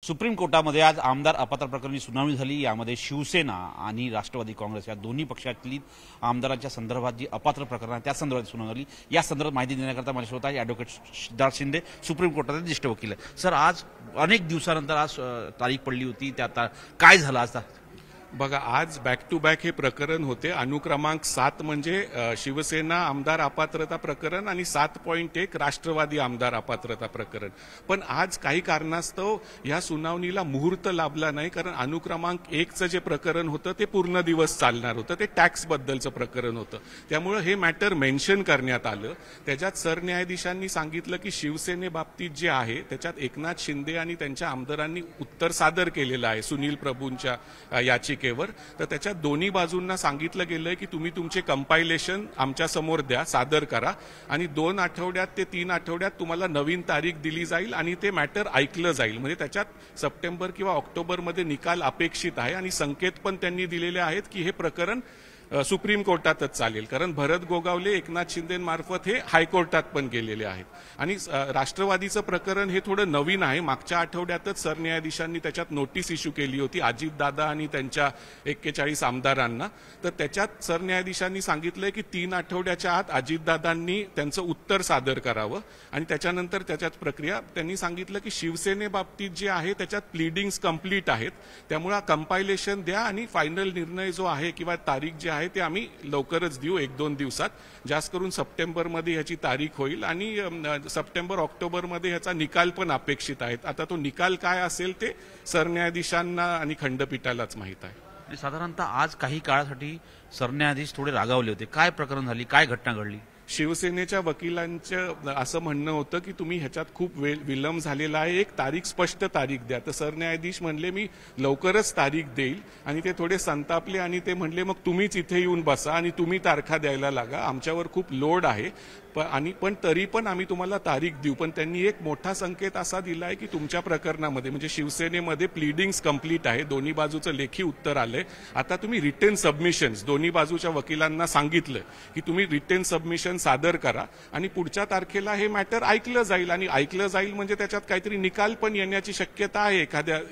Supreme कोर्टामध्ये आज आमदार अपात्र प्रकरणी सुनावणी झाली। यामध्ये शिवसेना आणि राष्ट्रवादी काँग्रेस या दोन्ही पक्षातील आमदारांच्या संदर्भात जी अपात्र प्रकरण आहे त्या संदर्भात सुनावणी झाली। या संदर्भात माहिती देण्याकरता माझ्यासोबत आहे ॲडव्होकेट सिद्धार्थ शिंदे, सुप्रीम कोर्टाचे ज्येष्ठ वकील आहे। सर, आज अनेक दिवसानंतर आज तारीख पडली होती, त्या काय झालं आज? बघा, आज बॅक टू बॅक हे प्रकरण होते। अनुक्रमांक 7 म्हणजे शिवसेना आमदार अपात्रता प्रकरण आणि 7.1 राष्ट्रवादी आमदार अपात्रता प्रकरण। पण आज काही कारणास्तव या सुनावणीला मुहूर्त लाभला नाही, कारण अनुक्रमांक 1चं जे प्रकरण होतं ते पूर्ण दिवस चालणार होतं, ते टॅक्स बद्दलचं प्रकरण होतं। त्यामुळे हे मॅटर मेन्शन करण्यात आलं। त्याच्यात सरन्यायाधीशांनी सांगितलं की शिवसेनेबाबतीत जे आहे त्याच्यात एकनाथ शिंदे आणि त्यांच्या आमदारांनी उत्तर सादर केलेलं आहे सुनील प्रभूंच्या याचिकेवर। तर त्याच्यात दोन्ही बाजूंना सांगितलं गेलंय की तुम्ही तुमचे कंपायलेशन आमच्या समोर द्या, सादर करा, आणि 2 आठवड्यात ते 3 आठवड्यात तुम्हाला नवीन तारीख दिली जाईल आणि ते मॅटर ऐकलं जाईल। म्हणजे त्याच्यात सप्टेंबर किंवा ऑक्टोबरमध्ये निकाल अपेक्षित आहे आणि संकेत पण त्यांनी दिलेले आहेत की हे प्रकरण सुप्रीम कोर्टातच चालेल, कारण भरत गोगावले एकनाथ शिंदेमार्फत हे हायकोर्टात पण गेलेले आहेत। आणि राष्ट्रवादीचं प्रकरण हे थोडं नवीन आहे। मागच्या आठवड्यातच सरन्यायाधीशांनी त्याच्यात नोटीस इश्यू केली होती अजितदादा आणि त्यांच्या 41 आमदारांना। तर त्याच्यात सरन्यायाधीशांनी सांगितलंय की 3 आठवड्याच्या आत अजितदादांनी त्यांचं उत्तर सादर करावं आणि त्याच्यानंतर त्याच्यात प्रक्रिया। त्यांनी सांगितलं की शिवसेनेबाबतीत जे आहे त्याच्यात प्लीडिंग्स कंप्लीट आहेत, त्यामुळे कंपायलेशन द्या आणि फायनल निर्णय जो आहे किंवा तारीख जी आहे ते आम्ही लवकरच देऊ, 1-2 दिवसात, जास्त करून सप्टेंबरमध्ये ह्याची तारीख होईल आणि सप्टेंबर ऑक्टोबरमध्ये ह्याचा निकाल पण अपेक्षित आहे। आता तो निकाल काय असेल ते सरन्यायाधीशांना आणि खंडपीठालाच माहीत आहे। साधारणतः आज काही काळासाठी सरन्यायाधीश थोडे रागावले होते। काय प्रकरण झाली, काय घटना घडली? शिवसेनेच्या वकिलांचं असं म्हणणं होतं की तुम्ही ह्याच्यात खूप विलंब झालेला आहे, एक तारीख, स्पष्ट तारीख द्या। तर सरन्यायाधीश म्हणले मी लवकरच तारीख देईल, आणि ते थोडे संतापले आणि ते म्हणले मग तुम्हीच इथे येऊन बसा आणि तुम्ही तारखा द्यायला लागा, आमच्यावर खूप लोड आहे, पण तरी पण आम्ही तुम्हाला तारीख देऊ। पण त्यांनी एक मोठा संकेत असा दिलाय की तुमच्या प्रकरणामध्ये म्हणजे शिवसेनेमध्ये प्लीडिंग्स कंप्लीट आहे, दोन्ही बाजूचं लेखी उत्तर आलंय, आता तुम्ही रिटन सबमिशन्स, दोन्ही बाजूच्या वकिलांना सांगितलं की तुम्ही रिटन सबमिशन सादर करा आणि पुढच्या तारखेला हे मॅटर ऐकलं जाईल, आणि ऐकलं जाईल म्हणजे त्याच्यात काहीतरी निकाल पण येण्याची शक्यता आहे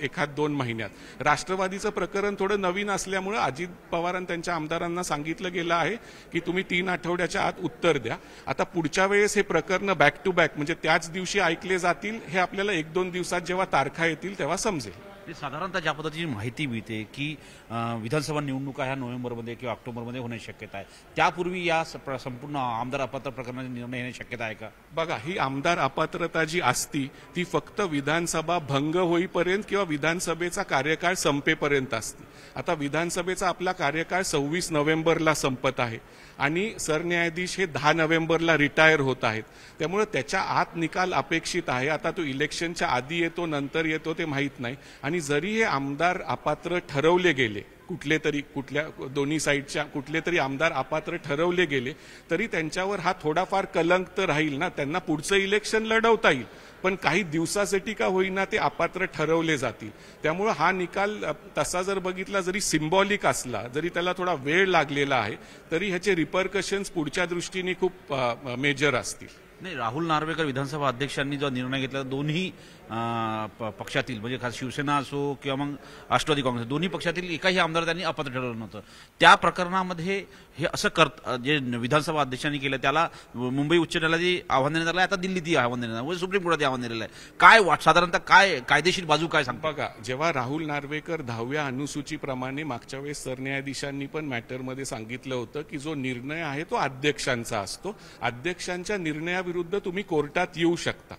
1-2 महिन्यात। राष्ट्रवादीचं प्रकरण थोडं नवीन असल्यामुळे अजित पवार त्यांच्या आमदारांना सांगितलं गेलं आहे की तुम्ही 3 आठवड्याच्या आत उत्तर द्या। आता पुढच्या वेळेस हे प्रकरण बॅक टू बॅक म्हणजे त्याच दिवशी ऐकले जातील, हे आपल्याला 1-2 दिवसात जेव्हा तारखा येतील तेव्हा समजेल। साधारणतः ज्या पद्धतीची माहिती मिळते की विधानसभा निवडणुका ह्या नोव्हेंबरमध्ये किंवा ऑक्टोबरमध्ये होण्याची शक्यता आहे, त्यापूर्वी या संपूर्ण आमदार अपात्र प्रकरणाचा निर्णय येण्याची शक्यता आहे का? बघा, ही आमदार अपात्रता जी असती ती फक्त विधानसभा भंग होईपर्यंत किंवा विधानसभेचा कार्यकाळ संपेपर्यंत असते। आता विधानसभेचा आपला कार्यकाळ 26 नोव्हेंबरला संपत आहे आणि सरन्यायाधीश हे 10 नोव्हेंबरला रिटायर होत आहेत, त्यामुळे त्याच्या आत निकाल अपेक्षित आहे। आता तो इलेक्शनच्या आधी येतो नंतर येतो ते माहीत नाही, आणि जरी हे आमदार अपात्र ठरवले गेले, कुठल्या दोन्ही साईडच्या कुठले तरी आमदार अपात्र ठरवले गेले तरी त्यांच्यावर हा थोडाफार कलंक तर राहील ना, त्यांना पुढचं इलेक्शन लढवता येईल, पण काही दिवसासाठी का होईना ते अपात्र ठरवले जातील। त्यामुळे हा निकाल तसा जर बघितला, जरी सिम्बॉलिक असला, जरी त्याला थोडा वेळ लागलेला आहे, तरी ह्याचे रिपरकशन्स पुढच्या दृष्टीने खूप मेजर असतील। नाही, राहुल नार्वेकर विधानसभा अध्यक्षांनी जो निर्णय घेतला, दोन्ही पक्षातील म्हणजे खास शिवसेना असो किंवा मग राष्ट्रवादी काँग्रेस, दोन्ही पक्षातील एकाही आमदार त्यांनी अपात्र ठरवलं नव्हतं। त्या प्रकरणामध्ये हे असं जे विधानसभा अध्यक्षांनी केलं त्याला मुंबई उच्च न्यायालयाने आव्हान देण्यात आलं, आता दिल्लीतही आव्हान देण्यात आलं, सुप्रीम कोर्टात आव्हान दिलेलं आहे। काय साधारणतः काय कायदेशीर बाजू काय सांगता? बघा, जेव्हा राहुल नार्वेकर 10व्या अनुसूचीप्रमाणे मागच्या वेळेस सरन्यायाधीशांनी पण मॅटरमध्ये सांगितलं होतं की जो निर्णय आहे तो अध्यक्षांचा असतो, अध्यक्षांच्या निर्णयाविरुद्ध तुम्ही कोर्टात येऊ शकता।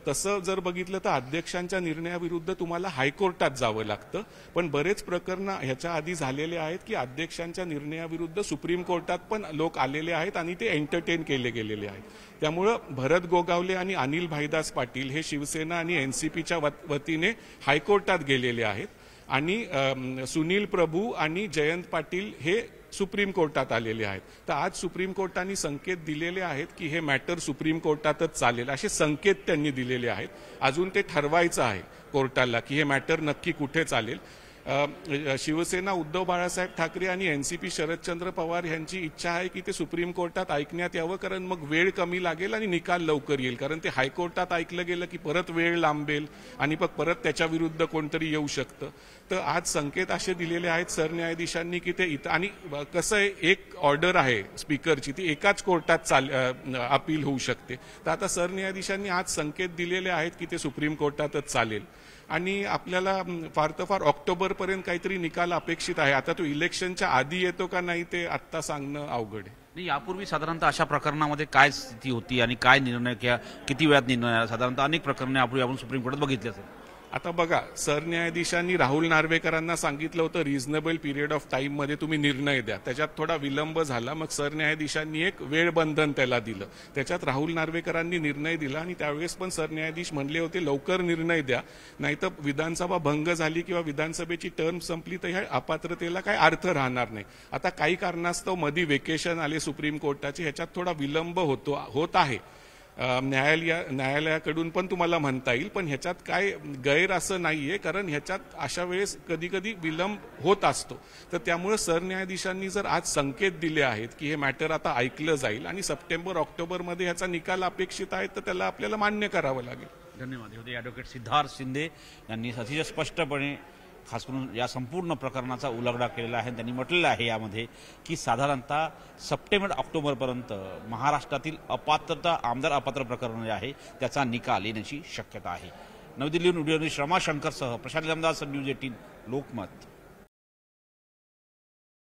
तसं जर बघितलं तर अध्यक्षांच्या निर्णयाविरुद्ध तुम्हाला हायकोर्टात जावं लागतं, पण बरेच प्रकरण ह्याच्या आधी झालेले आहेत की अध्यक्षांच्या निर्णयाविरुद्ध सुप्रीम कोर्टात पण लोक आलेले आहेत आणि ते एंटरटेन केले गेलेले आहेत। त्यामुळं भरत गोगावले आणि अनिल भाईदास पाटील हे शिवसेना आणि एनसीपीच्या वतीने हायकोर्टात गेलेले आहेत, आणि सुनील प्रभू आणि जयंत पाटील हे सुप्रीम कोर्टात आलेले आहेत। तर आज सुप्रीम कोर्टाने संकेत दिलेले आहेत की हे मॅटर सुप्रीम कोर्टातच चालेल, असे संकेत त्यांनी दिलेले आहेत। अजून ते ठरवायचं आहे कोर्टाला की हे मॅटर नक्की कुठे चालेल। शिवसेना उद्धव बाळासाहेब ठाकरे आणि एनसीपी शरदचंद्र पवार यांची इच्छा आहे की ते सुप्रीम कोर्टात ऐकण्यात यावं, कारण मग वेळ कमी लागेल आणि निकाल लवकर येईल. कारण ते हायकोर्टात ऐकलं गेलं की परत वेळ लांबेल आणि मग परत त्याच्या विरुद्ध कोणतरी येऊ शकतं. तर आज संकेत असे दिलेले आहेत सरन्यायाधीशांनी की ते इथं, आणि कसं आहे, एक ऑर्डर आहे स्पीकरची, ती एकाच कोर्टात अपील होऊ शकते. तर आता सरन्यायाधीशांनी आज संकेत दिलेले आहेत की ते सुप्रीम कोर्टातच चालेल आणि आपल्याला फार तर फार ऑक्टोबरपर्यंत काहीतरी निकाल अपेक्षित आहे. आता तो इलेक्शनच्या आधी येतो का नाही ते आत्ता सांगणं अवघड आहे. नाही, यापूर्वी साधारणतः अशा प्रकरणामध्ये काय स्थिती होती आणि काय निर्णय किंवा किती वेळात निर्णय आला? साधारणतः अनेक प्रकरणे आपण सुप्रीम कोर्टात बघितली असेल. आता बघा, सरन्यायाधीशांनी राहुल नार्वेकरांना सांगितलं होतं रिझनेबल पिरियड ऑफ टाईममध्ये तुम्ही निर्णय द्या. त्याच्यात थोडा विलंब झाला, मग सरन्यायाधीशांनी एक वेळ बंधन त्याला दिलं. त्याच्यात राहुल नार्वेकरांनी निर्णय दिला आणि त्यावेळेस पण सरन्यायाधीश म्हणले होते लवकर निर्णय द्या, नाहीतर विधानसभा भंग झाली किंवा विधानसभेची टर्म संपली तर ह्या अपात्रतेला काही अर्थ राहणार नाही. आता काही कारणास्तव मध्ये वेकेशन आले सुप्रीम कोर्टाचे, ह्याच्यात थोडा विलंब होत आहे. न्यायालयाकडून पण तुम्हाला म्हणता येईल, पण ह्याच्यात काय गैर असं नाहीये, कारण ह्याच्यात अशा वेळेस कधी कधी विलंब होत असतो. तर त्यामुळे सरन्यायाधीशांनी जर आज संकेत दिले आहेत की हे मॅटर आता ऐकलं जाईल आणि सप्टेंबर ऑक्टोबरमध्ये ह्याचा निकाल अपेक्षित आहे, तर त्याला आपल्याला मान्य करावं लागेल. धन्यवाद. होते ॲडव्होकेट सिद्धार्थ शिंदे यांनी अतिशय स्पष्टपणे खास करून या संपूर्ण प्रकरणाचा उलगडा केलेला आहे. त्यांनी म्हटलेलं आहे यामध्ये की साधारणतः सप्टेंबर ऑक्टोबरपर्यंत महाराष्ट्रातील आमदार अपात्र प्रकरण जे आहे त्याचा निकाल येण्याची शक्यता आहे. नवी दिल्लीहून व्हिडिओ श्रमा शंकरसह प्रशांत जमदार, न्यूज 18 लोकमत.